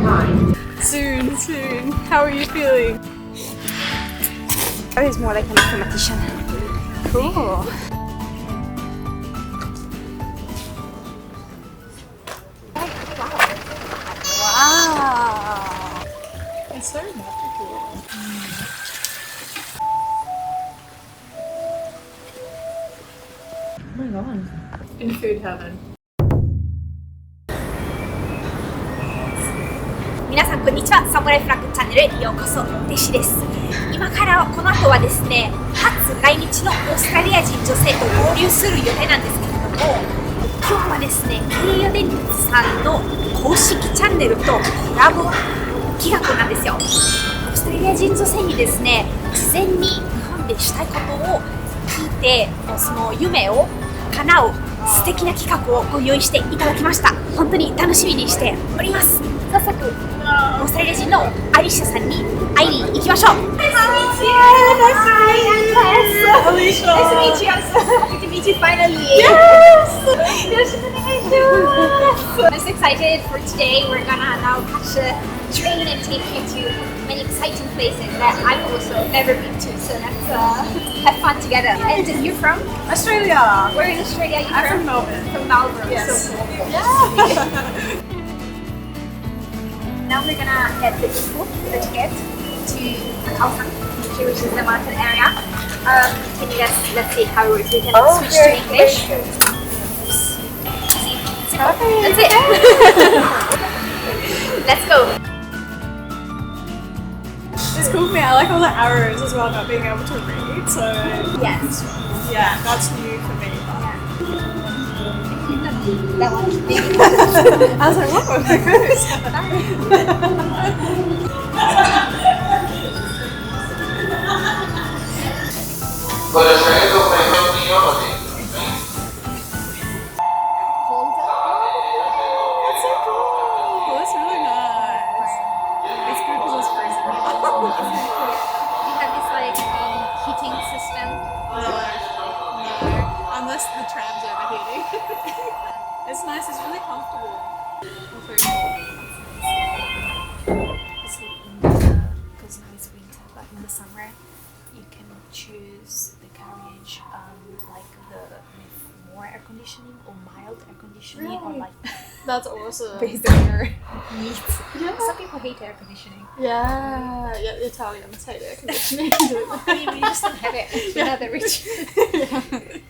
Soon. How are you feeling? It's more like a mathematician. Cool. Wow. It's so magical. Oh my god. In food heaven. 皆さんこんにちは。サムライフラッグチャンネルへようこそ。弟子です。今からこの後はですね、初来日のオーストラリア人女性と合流する予定なんですけれども、今日はですね、京王電鉄さんの公式チャンネルとコラボ企画なんですよ。オーストラリア人女性にですね、事前に日本でしたいことを聞いて、その夢を叶う素敵な企画をご用意していただきました。本当に楽しみにしております。早速、オーストラリア人のアリシャさんに会いに行きましょう。Nice to meet you. I'm so happy to meet you finally. Yes. I'm so excited for today. We're gonna now catch a train and take you to many exciting places that I've also never been to. So let's have fun together. And you're from Australia. Where in Australia? I'm from Melbourne. From Melbourne. Yes. So cool. Yeah. Now we're gonna get the ticket to高尾山口, which is the mountain area. Can you guys, let's see how it works. We can switch to English. That's it. Let's go. It's cool for me. I like all the arrows as well, not being able to read. So Yes. yeah, that's new for me. That one. I was like, whoa, there goes. That's so cool. That's really nice. It's good because it's freezing. We have this like heating system. No, unless the tram's overheating. It's nice, it's really comfortable. It's very cool. Because now it's winter, but in the summer you can choose the carriage like the with more air conditioning or mild air conditioning or like That's awesome. based on your needs. Yeah. Some people hate air conditioning. Yeah, the Italians hate air conditioning. I mean, we just don't have it. We're not that rich. Yeah.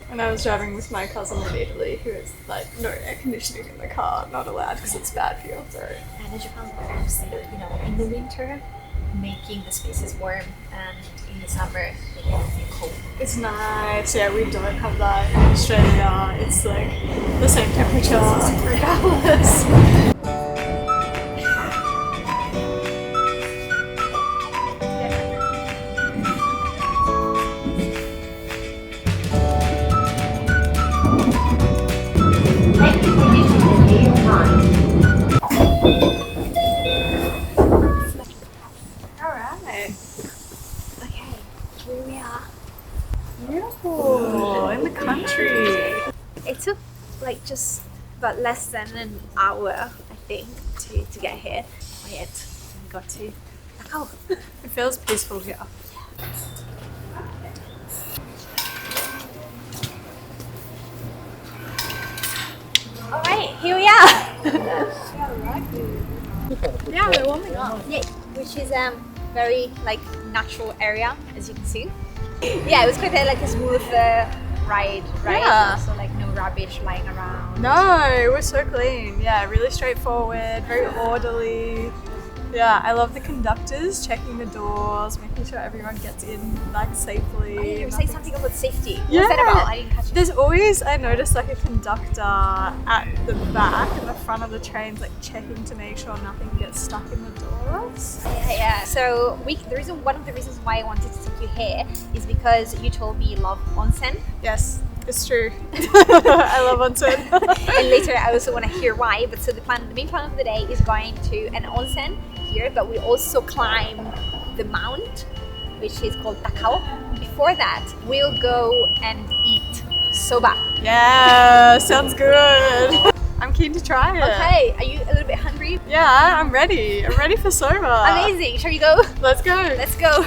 When I was driving with my cousin in Italy, who was like, no air conditioning in the car, not allowed because it's bad for your throat. And in Japan, obviously, in the winter, making the spaces warm, and in the summer, making it cold. It's nice. Yeah, we don't have that in Australia. It's like the same temperature regardless. Alright. Okay, here we are. Beautiful. In the country. It took like just about less than an hour, I think, to get here. Quiet. We got to Takao. It feels peaceful here. Alright, here we are. Yeah, we're warming up. Yeah, which is very like natural area, as you can see. Yeah, it was quite like a smooth ride, right? Yeah. Also like no rubbish lying around. No, it was so clean. Yeah, really straightforward, very orderly. Yeah, I love the conductors checking the doors, making sure everyone gets in like safely. Oh, yeah, you were saying something about safety. Yeah. What's that about? I didn't catch it. There's always, I noticed like a conductor at the back and the front of the trains like checking to make sure nothing gets stuck in the doors. Yeah. So one of the reasons why I wanted to take you here is because you told me you love onsen. Yes, it's true. I love onsen. And later I also want to hear why. But so the main plan of the day is going to an onsen here, but we also climb the mount, which is called Takao. Before that, we'll go and eat soba. Yeah, sounds good. I'm keen to try it. Okay, are you a little bit hungry? Yeah, I'm ready. I'm ready for soba. Amazing. Shall we go? Let's go. Let's go.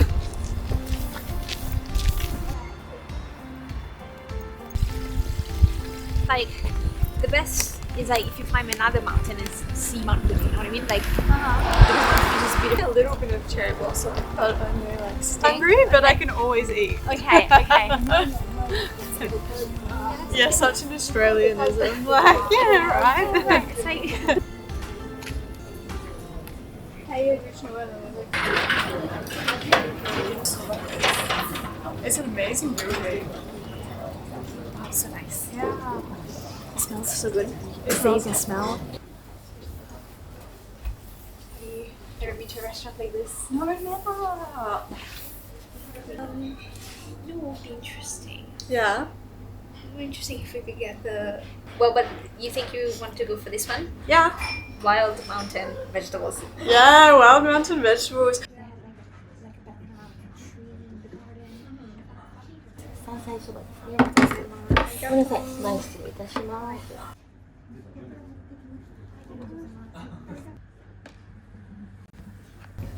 Like, the best is like if you climb another mountain and see Mount Hood, you know what I mean? Like, it's just beautiful. A little bit of cherry blossom, but I'm really like hungry, but I can always eat. Okay, okay. Yeah, such an Australianism. Like, yeah, right. It's like, it's an amazing movie. oh, so nice. Yeah. It smells so good. It's amazing smell. You ever been to a restaurant like this? No, never. It would be interesting. Yeah. It would be interesting if we could get the. Well, but you think you want to go for this one? Yeah. Wild mountain vegetables. Yeah, wild mountain vegetables. 山菜そばですね。お待たせします。ごめんなさい、前失礼いたします。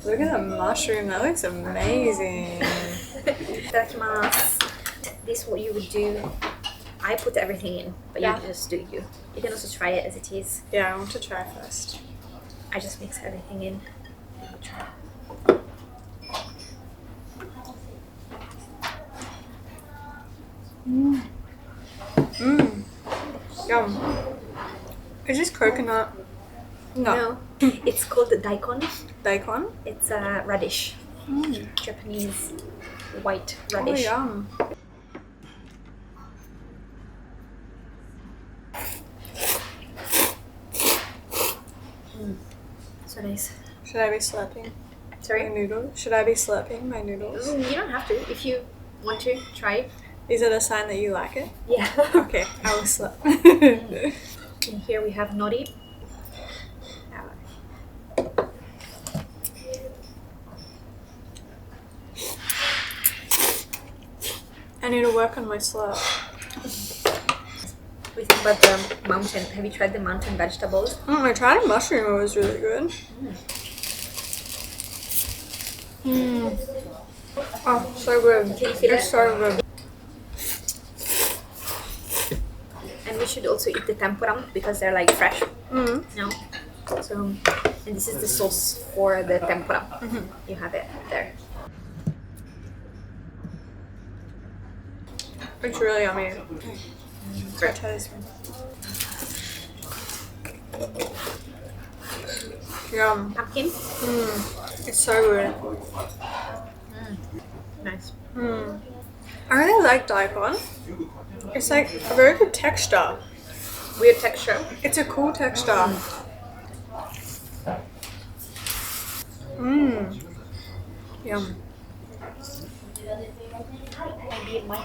Look at the mushroom, that looks amazing. いただきます. This is what you would do. I put everything in, but Yeah. you just do you. You can also try it as it is. Yeah, I want to try first. I just mix everything in. You try. Mmm. Yum. Is this coconut? No, it's called the daikon. Daikon? It's a radish. Japanese white radish. Oh, yum. So nice. Should I be slurping my Sorry? noodles? Should I be slurping my noodles? You don't have to. If you want to, try. Is it a sign that you like it? Yeah. Okay, I will slurp. And here we have nori. I need to work on my slurp. We think about the mountain. Have you tried the mountain vegetables? I tried a mushroom, it was really good. Oh, so good. Can you feel It's it? so good. And we should also eat the tempura because they're like fresh. Mm. No? So, and this is the sauce for the tempura. You have it there. It's really yummy. Great taste. Yum. Pumpkin? It's so good. Nice. I really like daikon. It's like a very good texture. Weird texture. It's a cool texture. Yum. Maybe my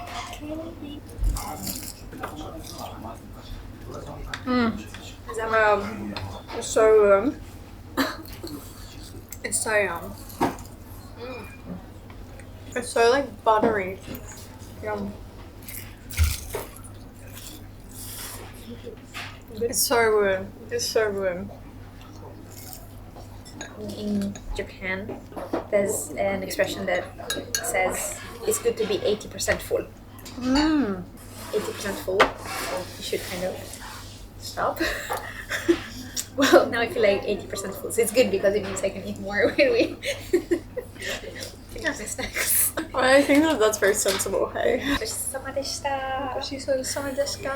It's so good. It's so yum. It's so like buttery. Yum. It's so good. It's so good. In Japan, there's an expression that says it's good to be 80% full. 80% full. You should kind of stop. Well, now I feel like 80% full, so it's good because it means I can eat more when we figure out my snacks. Well, I think that that's very sensible, hey? ごちそうさまでした。ごちそうさまでした。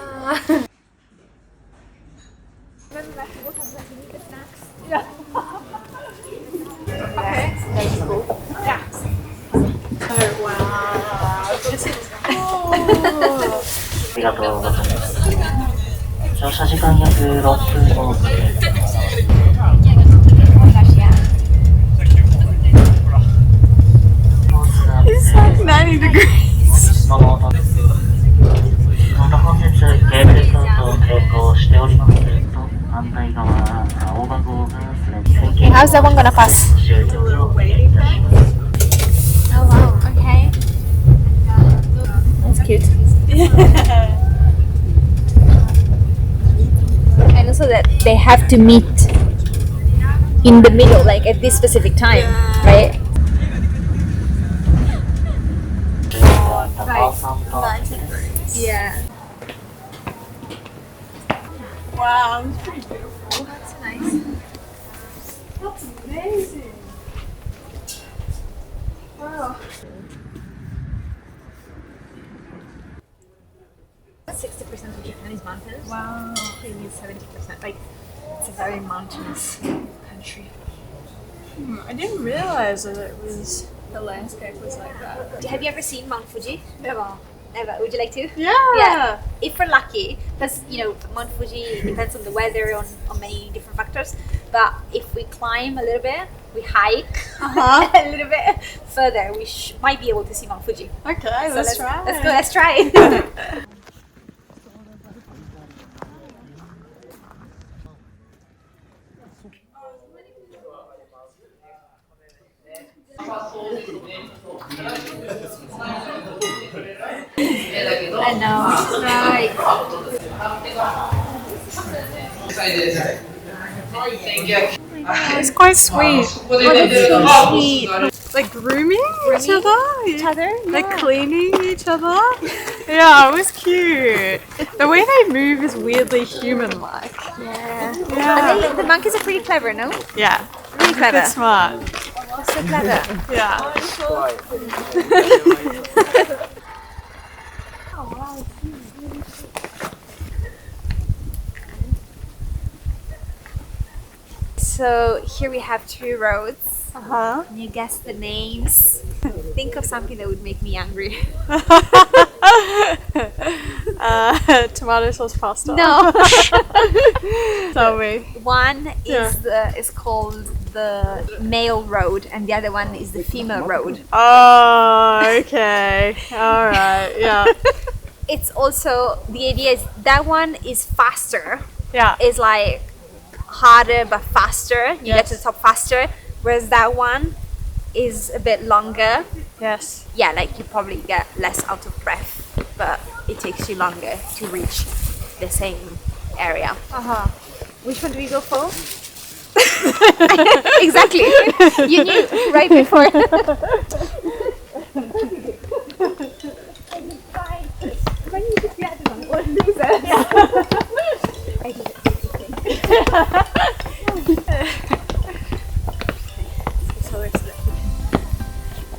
Remember, we'll have like need the snacks. Yeah. Okay, that's cool. Yeah. Oh, wow. This is cool. ありがとうございます。乗車時間約6分後です。It's like 90 degrees. また本日ケーブルカートを並行しておりますと反対側青葉号がすでに Okay, how's that one gonna pass? 終了をお願いいたします。 Oh wow, okay. That's cute. And also also that they have to meet in the middle, like at this specific time, right? 高尾山と Yeah. Wow, that's pretty beautiful. That's nice. That's amazing. Wow. 60% of Japan is mountains. Wow. Maybe 70%. Like, it's a very mountainous country. I didn't realize that the landscape was like that. Have you ever seen Mount Fuji? Never. Never. Would you like to? Yeah. If we're lucky, because Mount Fuji depends on the weather, on many different factors. But if we climb a little bit, we hike a little bit further, we might be able to see Mount Fuji. Okay, So let's try. Let's go. Let's try. I know, right? It's quite sweet. So sweet. Like grooming each other? Yeah. Like cleaning each other? Yeah, it was cute. The way they move is weirdly human-like. Yeah. Yeah. The monkeys are pretty clever, no? Yeah. Really clever. They're smart. They're so clever. Yeah. So here we have two roads. Uh-huh. Can you guess the names? Think of something that would make me angry. Tomato sauce pasta. No. Tell me. One is called the male road, and the other one is the female road. Oh, okay. Alright, yeah. It's also, the idea is that one is faster. Yeah. It's like harder but faster. You get to the top faster. Whereas that one is a bit longer. Yes. Yeah, like you probably get less out of breath, but it takes you longer to reach the same area. Uh-huh. Which one do we go for? Exactly. You knew right before.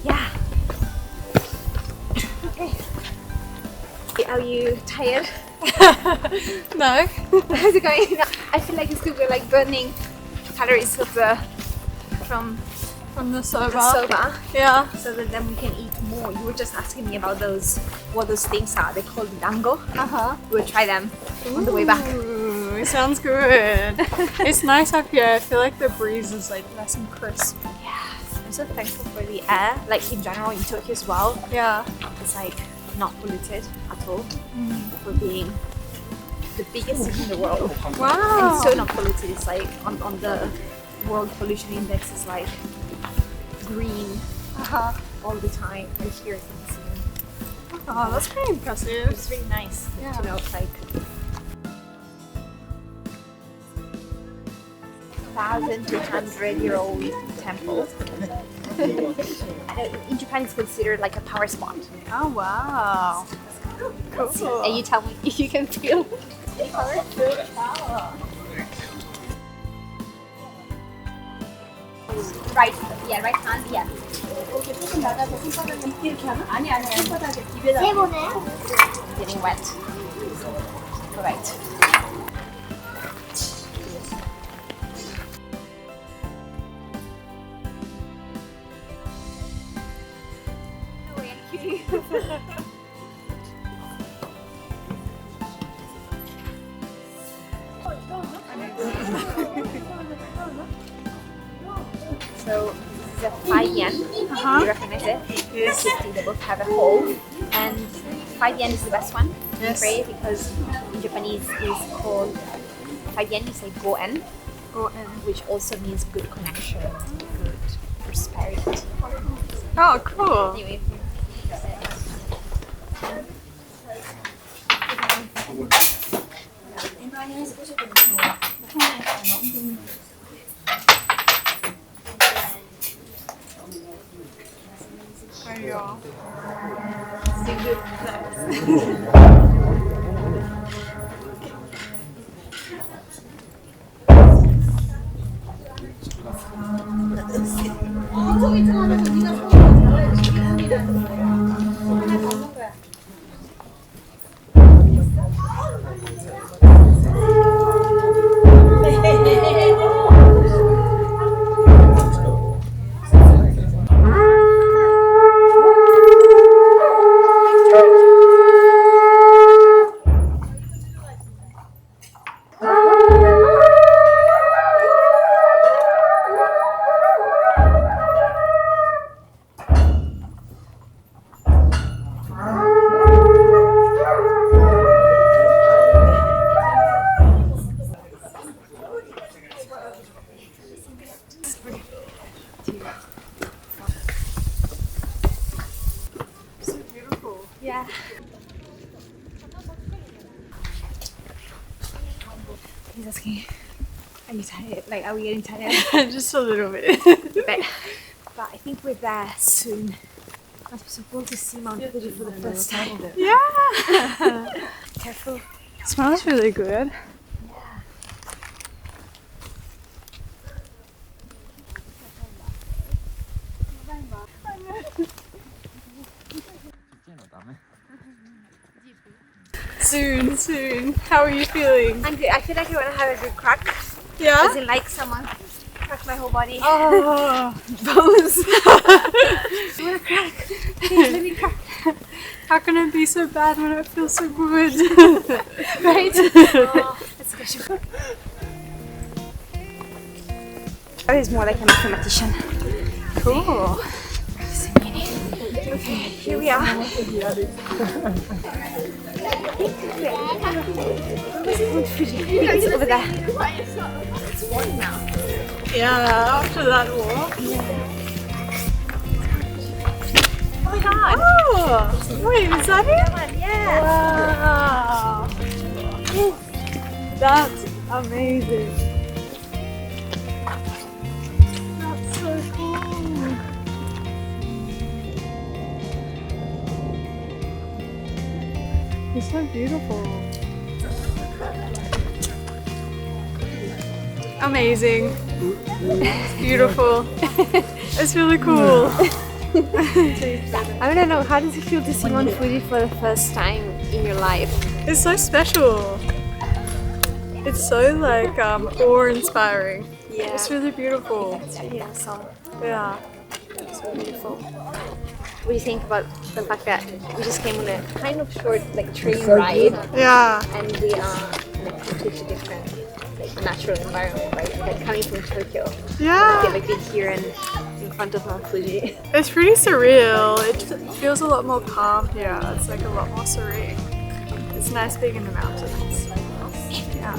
Yeah. Okay. Are you tired? No. How's it going? I feel like it's good. We're like burning calories of from From the soba. soba, Yeah. so that then we can eat more. You were just asking me about what those things are. They're called dango. Uh-huh. We'll try them on the way back. Ooh, it sounds good. It's nice up here. I feel like the breeze is like nice and crisp. Yeah, I'm so thankful for the air. Like in general in Tokyo as well. Yeah. It's like not polluted at all. For being the biggest city in the world. Wow. And it's so not polluted. It's like on the World Pollution Index is like green all the time. I hear things. Oh, that's pretty impressive. It's really nice to know, like 1,200-year-old temple. In Japan, it's considered like a power spot. Oh, wow. Cool. And you tell me if you can feel the power. Right, yeah, right hand, yeah. Getting wet. Alright. So this is a 5 yen. You recognize it? Yes. 50, they both have a hole. And 5 yen is the best one. Yes. Right? Because in Japanese is called 5 yen, you say go-en, which also means good connection, good prosperity. Oh, cool. Anyway. There you go. Nice. So beautiful. Yeah. He's asking, are you tired? Like, are we getting tired? Just a little bit. But I think we're there soon. I'm supposed to see Mount Fuji for the first time. Yeah. Careful. Smells really good. Soon. How are you feeling? I'm good. I feel like I want to have a good crack. Yeah? As in, like, someone crack my whole body. Oh, Bones. I want to crack. Please let me crack. how can it be so bad when it feels so good? Right? Oh, that's special. I was more like a mathematician. Cool. Okay, here we are. It's over there. It's warm now. Yeah, after that walk. Oh my god! Oh, wait, is that it? Yeah! Wow. That's amazing. That's so cool. It's so beautiful. Amazing. It's beautiful. It's really cool. I don't know, how does it feel to see Mount Fuji for the first time in your life? It's so special. It's so like awe-inspiring. Yeah. It's really beautiful. It's really awesome. Yeah. So beautiful. What do you think about the fact that we just came on a kind of short like train ride Yeah. and we are in a completely different like natural environment, right? Like coming from Tokyo. Yeah. Like being here and in front of Mount Fuji. It's pretty surreal. It feels a lot more calm here. It's like a lot more serene. It's nice being in the mountains. Yeah.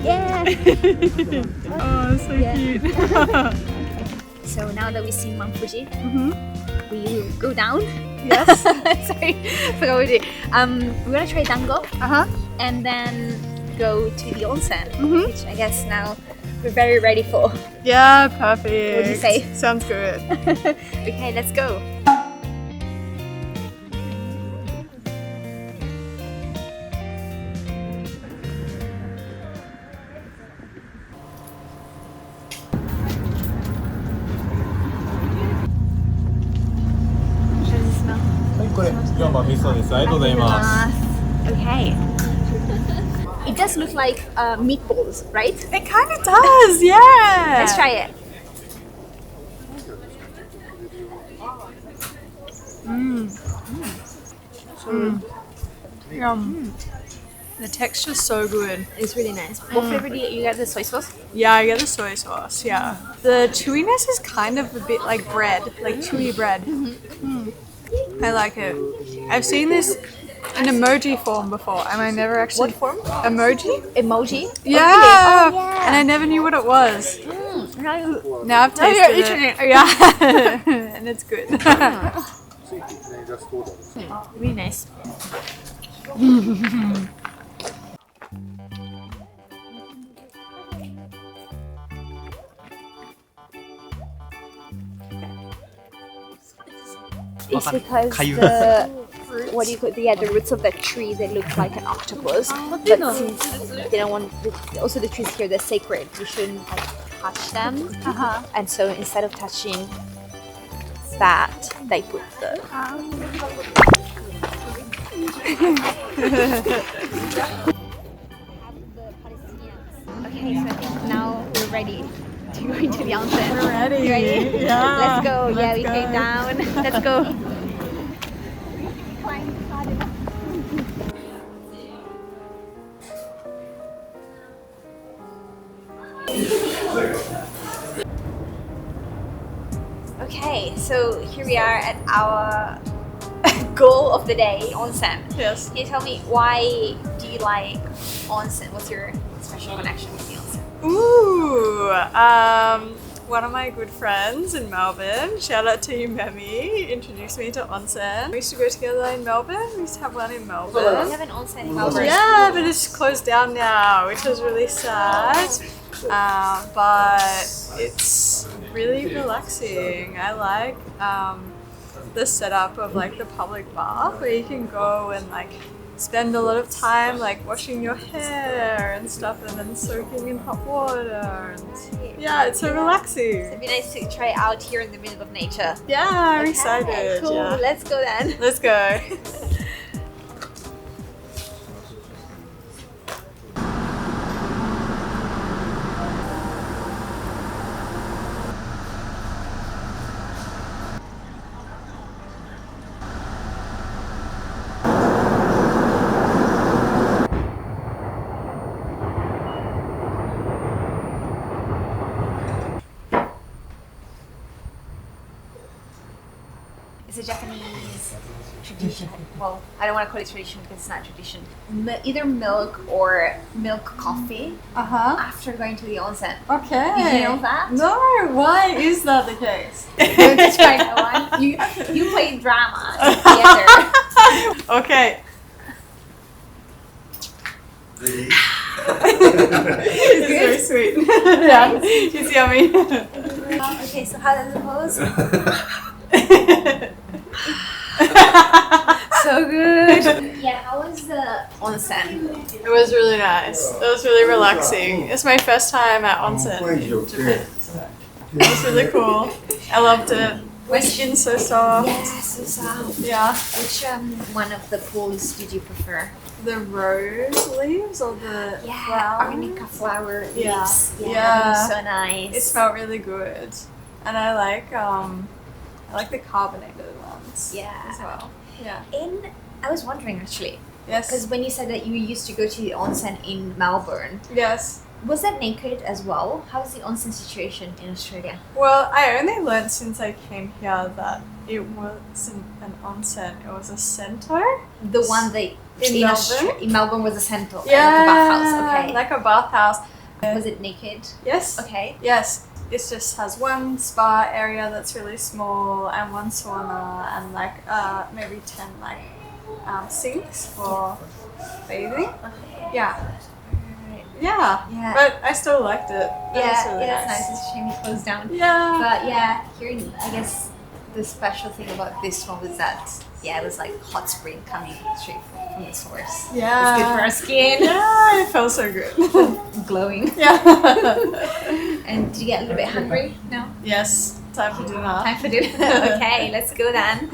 Yeah! Oh, so cute. So now that we've seen Mount Fuji, Mm-hmm. we will go down. Yes. Sorry, forgot what we did. We're gonna try dango Uh-huh. and then go to the onsen, Mhm. which I guess now we're very ready for. Yeah, perfect. What do you say? Sounds good. Okay, let's go. How does it smell? はい、これ4番味噌です。ありがとうございます。 Okay. It does look like meatballs, right? It kind of does, yeah. Let's try it. The texture's so good. It's really nice. What flavor do you get? The soy sauce? Yeah, I get the soy sauce, yeah. The chewiness is kind of a bit like bread, like chewy bread. I like it. I've seen this in emoji form before, and I never actually... What form? Emoji? Emoji? Yeah! Oh, yeah. And I never knew what it was. Now Now I've tasted you're eating it. Yeah. And it's good. really nice. It's because the what do you call the roots of the tree, they look like an octopus, but since they don't want also the trees here, they're sacred, you shouldn't like touch them, and so instead of touching that, they put the okay, so I think now we're ready to go into the onsen. We're ready. You ready? Yeah. Let's go. Yeah, Let's we go. came down. Let's go. Okay, so here we are at our goal of the day, onsen. Yes. Can you tell me why do you like onsen? What's your special connection with the onsen? Ooh, one of my good friends in Melbourne, shout out to you, Memi, introduced me to onsen. We used to go together in Melbourne. We used to have one in Melbourne. We have an onsen in Melbourne. Yeah, but it's closed down now, which is really sad. But it's really relaxing. I like the setup of like the public bath where you can go and like spend a lot of time like washing your hair and stuff and then soaking in hot water. And yeah, it's so relaxing. It'd be nice to try out here in the middle of nature. Yeah, I'm Okay, excited. Cool. Yeah. Let's go then. Let's go. It's a Japanese tradition. Well, I don't want to call it tradition because it's not tradition. Either milk or milk coffee after going to the onsen. Okay. Did you know that? No, why is that the case? Don't you try that one? You play drama in theater. Okay. It's very sweet. Yeah, it's yummy. Okay, so how does it pose? So good. Yeah, how was the onsen? It was really nice. It was really relaxing. It's my first time at onsen in Japan. It was really cool. I loved it. My skin's so soft. Yeah, so soft. Yeah. Which one of the pools did you prefer? The rose leaves or the flower? Arnica flower leaves. Yeah. Yeah, Yeah. so nice. It smelled really good. And I like the carbonated ones Yeah. as well. Yeah. I was wondering actually, Yes. because when you said that you used to go to the onsen in Melbourne, Yes. was that naked as well? How's the onsen situation in Australia? Well, I only learned since I came here that it wasn't an onsen, it was a center. The one that In Melbourne? In Melbourne was a centre, Yeah. like a bathhouse. Okay. Like a bathhouse. Was it naked? Yes. Okay. Yes. It just has one spa area that's really small and one sauna and like maybe 10 like sinks for bathing. Yeah. Yeah. Yeah. But I still liked it. It was really It's nice. It's a shame it closed down. Yeah. But yeah, here I guess the special thing about this one was that it was like hot spring coming straight from the source. Yeah. It's good for our skin. Yeah, it felt so good. Glowing. Yeah. And did you get a little bit hungry? No? Yes. Time for dinner. Time for dinner. Okay, let's go then.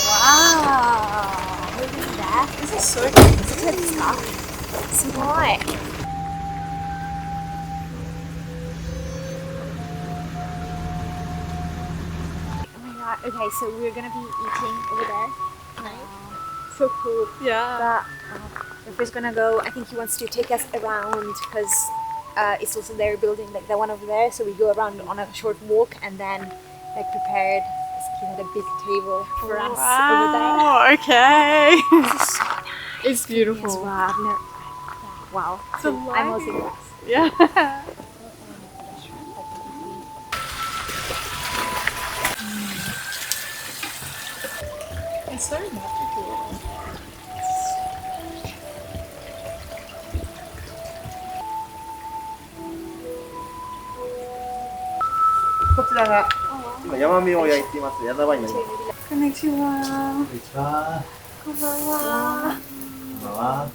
Wow. Look at that. This is so good. Look at this stuff. Smart. Oh my god. Okay, so we're gonna be eating over there tonight. So cool. Yeah. But we're first gonna go. I think he wants to take us around because it's also their building, like the one over there. So we go around on a short walk and then like prepared. He had a big table for us over there. Wow, okay. This is so nice. It's beautiful. Yes, wow. I've never, wow. So I'm also impressed. Yeah. so magical. こちらが今ヤマメを焼いています矢沢になります。こんにちは。こんにちは。こんばんは。こんばんは。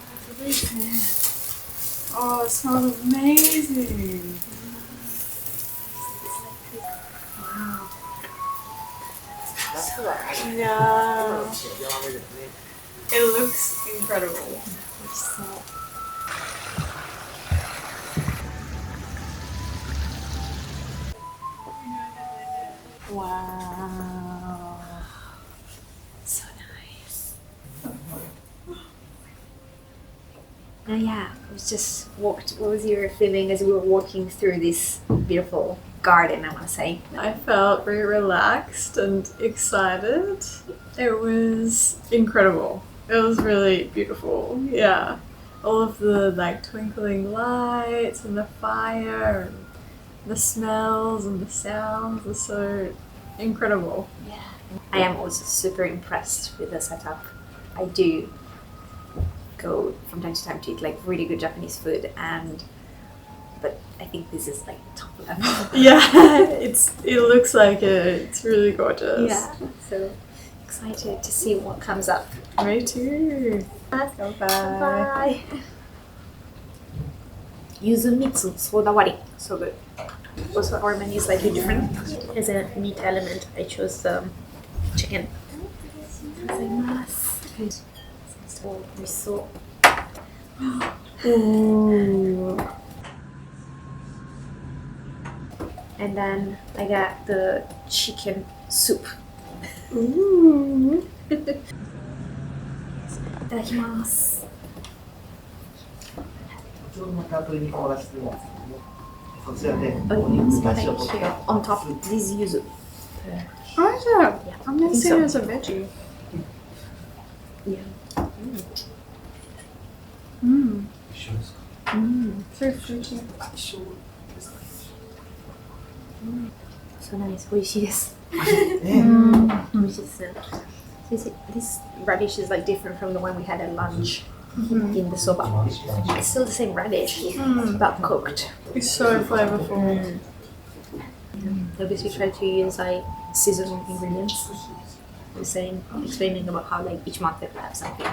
Oh, it smells amazing. Wow. 夏は Yeah. ヤマメですね。It looks incredible. Wow. So nice. Yeah, we just walked. What was your feeling as we were walking through this beautiful garden? I want to say. I felt very relaxed and excited. It was incredible. It was really beautiful. Yeah. All of the like twinkling lights and the fire and the smells and the sounds are so incredible. Yeah. I am also super impressed with the setup. I do go from time to time to eat like really good Japanese food, but I think this is like top level. Yeah, it looks like it. It's really gorgeous. Yeah. So excited to see what comes up. Me too. Bye. Bye. Yuzu mitsu soda wari. So good. Also, our menu is slightly different. As a meat element, I chose chicken. So, miso. Ooh. And then I got the chicken soup. Ooh. いただきます。ちょうどまた後に凍らせてるんですけども、そちらで Onions 出汁を取って here on top. This is yuzu. Oh, is it? Yeah. I'm gonna see it as a veggie. Yeah. Mmm. 一緒ですか。 So fruity. 一緒ですか。 So nice. 美味しいです。ね、美味しいですね。This radish is like different from the one we had at lunch in the soba. It's still the same radish, but cooked. It's so flavorful. Obviously, try to use like seasonal ingredients. The same, explaining about how like each market will have something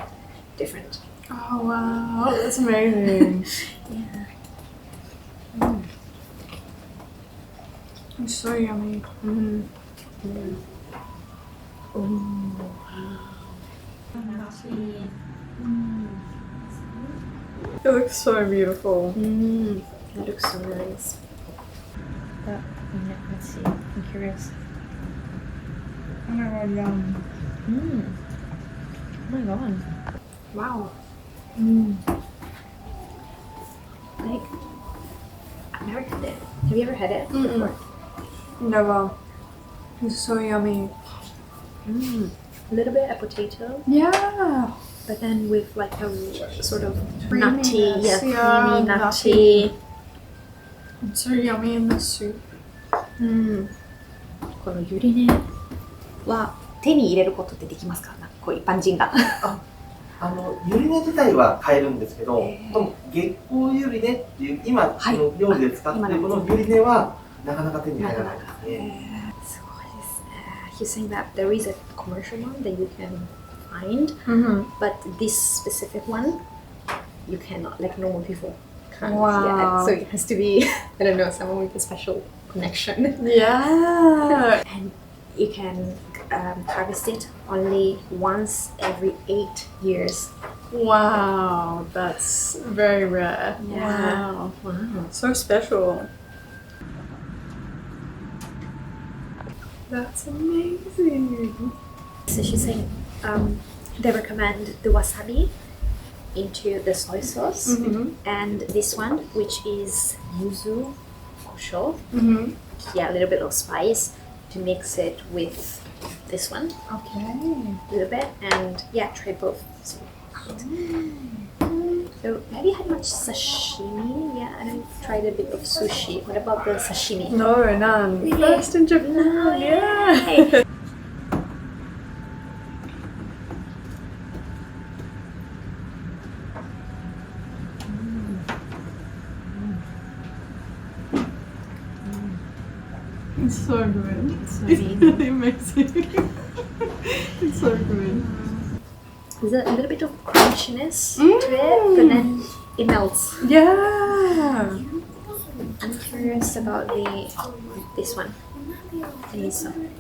different. Oh wow, that's amazing. Yeah. It's so yummy. It looks so beautiful. That looks so nice. But yeah, let's see. I'm curious. Oh my god, yum. Oh my god. Wow. Like, I've never had it. Have you ever had it before? Never. It's so yummy. A little bit of potato, Yeah. but then with like a sort of Creaminess, nutty, creamy, yeah, nutty. It's so yummy in the soup. このゆり根は手に入れることってできますか？なんかこう一般人が。ゆり根自体は買えるんですけど、月光ゆり根っていう今はいこの料理で使っているこのゆり根はなかなか手に入らないですね。すごいですね。He's saying that there is a commercial one that you can find, but this specific one you cannot, like normal people can't Wow. get. So it has to be, I don't know, someone with a special connection. Yeah. And you can harvest it only once every 8 years. Wow, that's very rare. Yeah. Wow. Wow. So special. That's amazing. So she's saying they recommend the wasabi into the soy sauce, and this one, which is yuzu kosho, yeah, a little bit of spice to mix it with this one, Okay. a little bit, and yeah, try both. So have you had much sashimi? Yeah, and I tried a bit of sushi. What about the sashimi? No, none. Really? First in Japan. No, Yeah. It's so good. It's It's amazing. really amazing. It's so good. There's a little bit of crunchiness to it, but then it melts. Yeah. I'm curious about this one. And this one.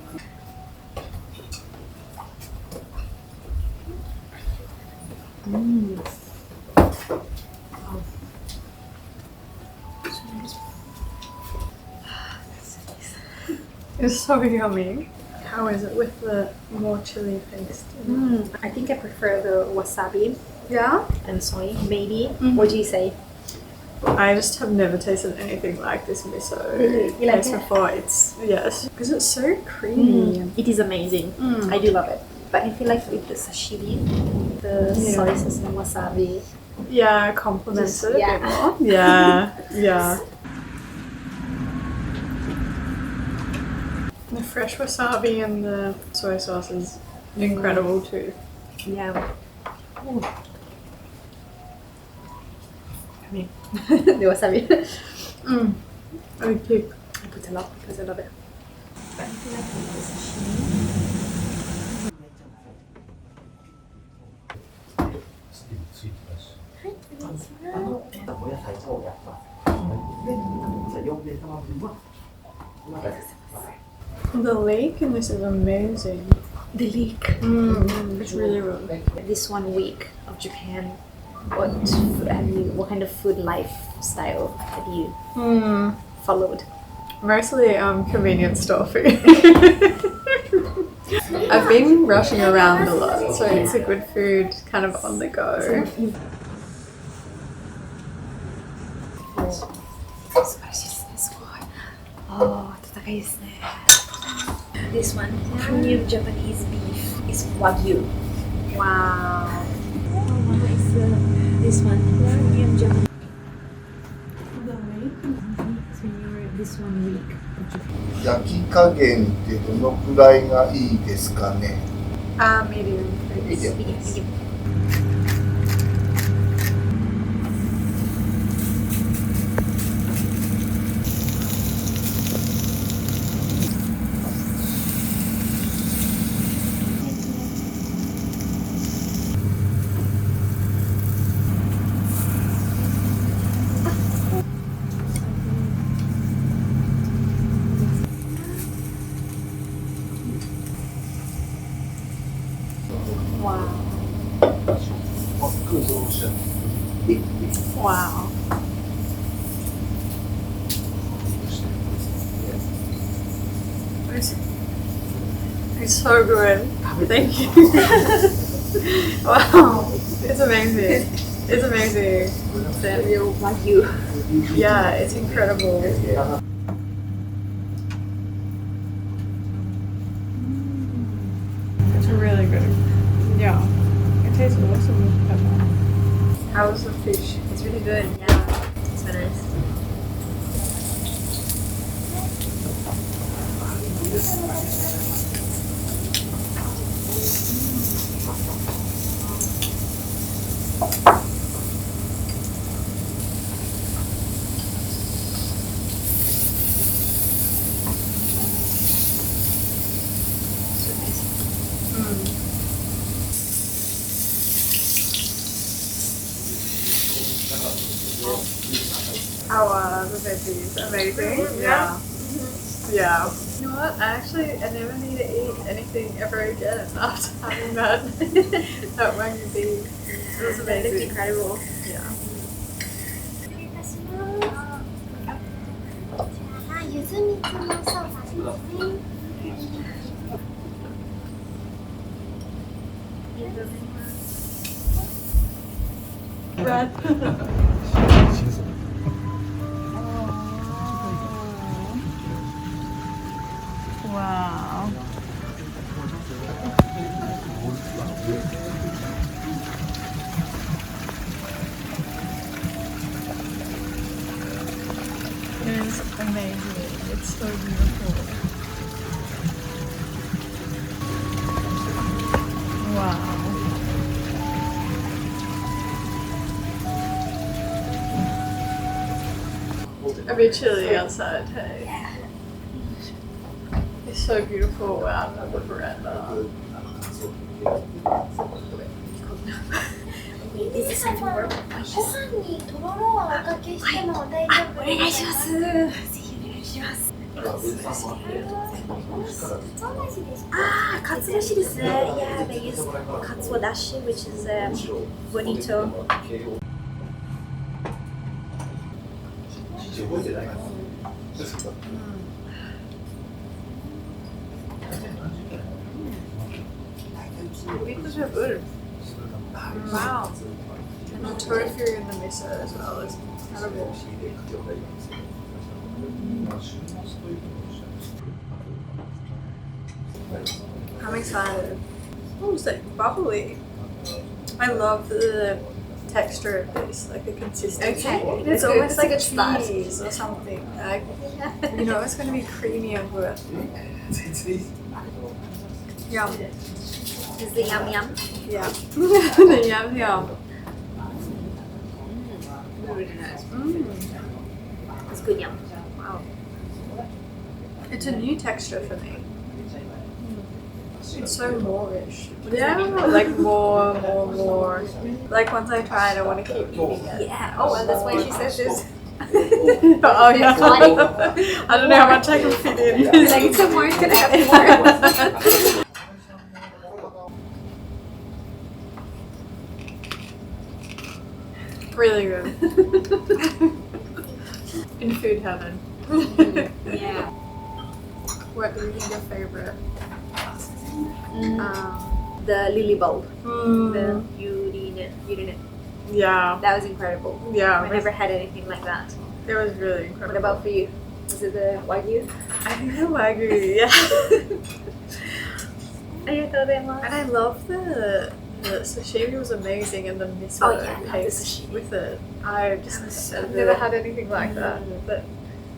It's so yummy. How is it with the more chili paste? I think I prefer the wasabi Yeah? and soy, maybe. What do you say? I just have never tasted anything like this miso Really? You like paste it? before. It's, yes. Because it's so creamy. It is amazing. I do love it. But I feel like with the sashimi, the soy sauce and wasabi. Yeah, complements it a Yeah. bit more. Yeah, yeah. The fresh wasabi and the soy sauce is incredible too. Yeah. I mean, the wasabi. I keep. I put a lot because I love it. But I feel like with the sashimi. お野菜をやってます。で、4名様分はまだです。 The lake in this is amazing. The leek. It's really good. This 1 week of Japan, what kind of food lifestyle have you followed? Mostly convenience store food. I've been rushing around a lot, so it's a good food kind of on the go. This one, premium Japanese beef, is Wagyu. Wow. This one, premium Japanese. This 1 week of Japan. 焼き加減ってどのくらいがいいですかね。 Medium, please. Medium. Wow. It's so good. Thank you. Wow. It's amazing. It's amazing. Real Wagyu. Yeah, it's incredible. It's really good. Yeah. It tastes awesome with pepper. How's the fish? It's really good. Yeah, it's so nice. How are the veggies? Amazing. Yeah. Yeah. You know what? I never need to eat anything ever again after having that Wagyu beef. It was amazing. Incredible. Yeah. ゆずみつのソースですね。 Red. Wow. It is amazing. It's so beautiful. Wow. A bit chilly outside, hey? It's so beautiful out on the veranda. This is something more. ご飯にとろろはおかけしても大丈夫お願いします。ぜひお願いします。かつだしですね。Yeah, they use かつおだし which is bonito. Because they're good. Wow. And the tofu and the miso as well is incredible. I'm excited. Oh, it's like bubbly. I love the texture of this, like the consistency. Okay, It's that's almost good. like a That's a good start. cheese or something. Like, you know, it's going to be creamy and good. Yum. Is the yum yum? Yeah. The yum yum. Really nice. It's good yum. Wow. It's a new texture for me. It's so moreish. Yeah. Like more. Like once I try it, I want to keep eating it. Yeah. Oh, well, that's why she says this. Oh yeah. I don't know how much I can fit in. Like, it's more, it's gonna have more. Really good. In food heaven. Yeah. What do you think your favorite? The lily bulb. The Mm, urine. yeah. That was incredible. Yeah. I never had anything like that. It was really What incredible. about for you? Was it the wagyu? I think the wagyu, yeah. ありがとうございます。 And I love the sashimi was amazing and the miso Oh, yeah, I love the paste sashimi. with it. I've so never good. had anything like that. But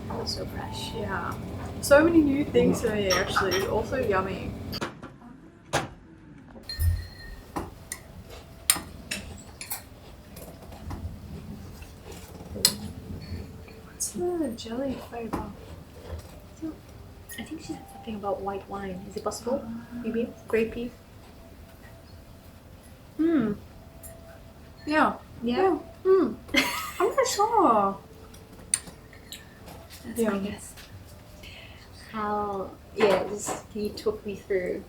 That was so fresh. yeah. So many new things for me actually. It's also yummy. What's the jelly flavor? I think she said something about white wine. Is it possible? Maybe grapey. Hmm. Yeah. Yeah. Hmm. I'm not sure. That's Yeah. my guess. How? Yeah. Just can you talk me through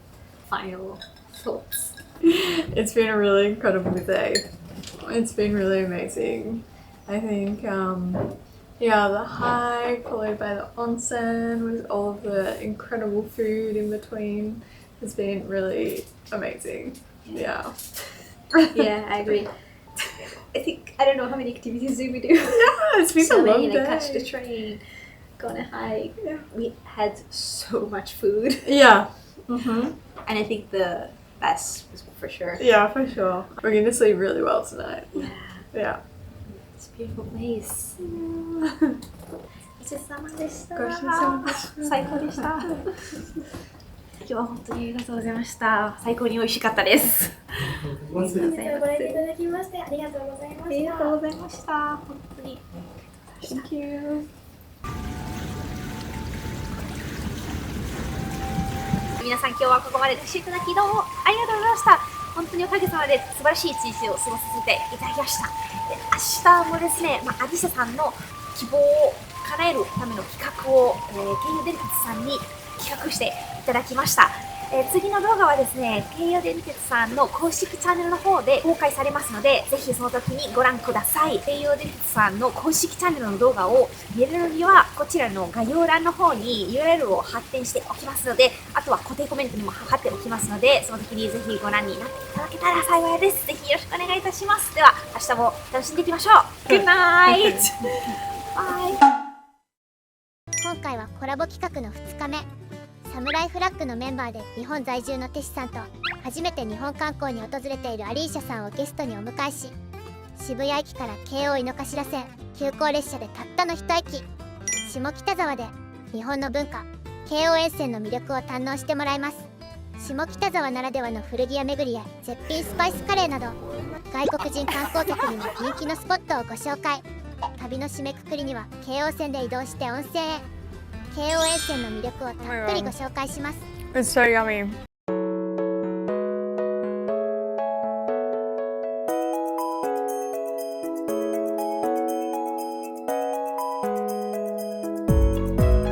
final thoughts? It's been a really incredible day. It's been really amazing. I think, yeah, the hike followed by the onsen with all of the incredible food in between has been really amazing. Yeah. Yeah, I agree. I think I don't know how many activities did we do. Yeah, it's been So a long many, day. like catch the train, go on a hike. Yeah. We had so much food, Yeah. Mhm. and I think the best was for sure. Yeah, for sure. We're going to sleep really well tonight. Yeah, Yeah. it's a beautiful place. ごちそうさまでした。ごちそうさまでした最高でした。今日は本当にありがとうございました。最高に美味しかったです。本日はご来店いただきましてありがとうございまありしたがとうございました。本当に。 Thank you. 皆さん今日はここまでご視聴いただきどうもありがとうございました。本当におかげさまで素晴らしい一日を過ごさせていただきました。で明日もですね、アリサさんの希望を叶えるための企画を、京王電鉄さんに企画していただきました。次の動画はですね、京葉電鉄さんの公式チャンネルの方で公開されますので、ぜひその時にご覧ください。京葉電鉄さんの公式チャンネルの動画を見れるには、こちらの概要欄の方に URL を貼ってしておきますので、あとは固定コメントにも貼っておきますので、その時にぜひご覧になっていただけたら幸いです。ぜひよろしくお願いいたします。では、明日も楽しんでいきましょう。Good night! Bye! 今回はコラボ企画の2日目サムライフラッグのメンバーで日本在住のテシさんと初めて日本観光に訪れているアリーシャさんをゲストにお迎えし渋谷駅から京王井の頭線急行列車でたったの1駅下北沢で日本の文化京王沿線の魅力を堪能してもらいます。下北沢ならではの古着屋巡りや絶品スパイスカレーなど外国人観光客にも人気のスポットをご紹介。旅の締めくくりには京王線で移動して温泉へ。京王沿線の魅力をたっぷりご紹介します。 It's so yummy.